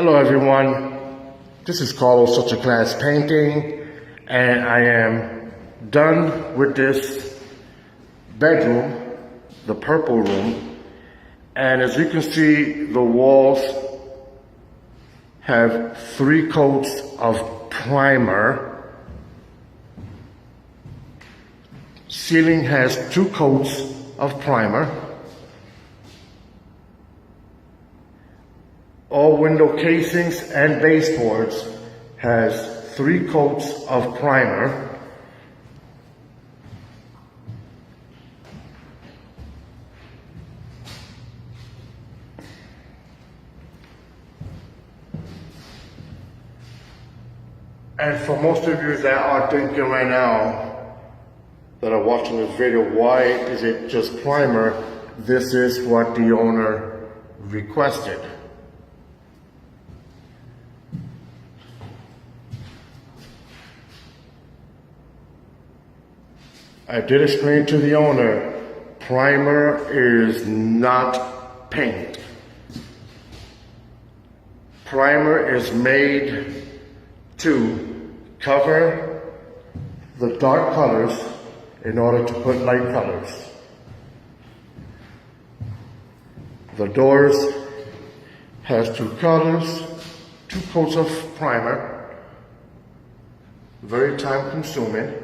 Hello everyone, this is Carlos Such a Class Painting, and I am done with this bedroom, the purple room, and as you can see, the walls have 3 coats of primer. Ceiling has 2 coats of primer. All window casings and baseboards has 3 coats of primer. And for most of you that are thinking right now, that are watching this video, why is it just primer? This is what the owner requested. I did explain to the owner, primer is not paint. Primer is made to cover the dark colors in order to put light colors. The doors has 2 colors, 2 coats of primer, very time consuming.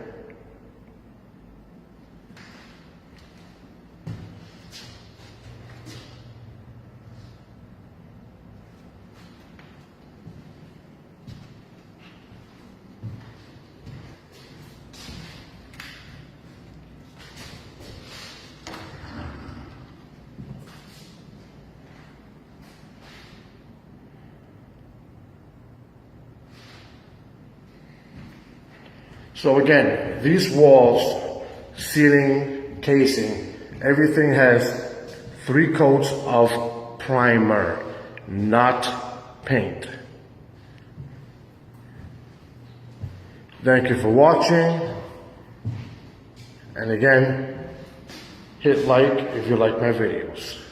So again, these walls, ceiling, casing, everything has 3 coats of primer, not paint. Thank you for watching. And again, hit like if you like my videos.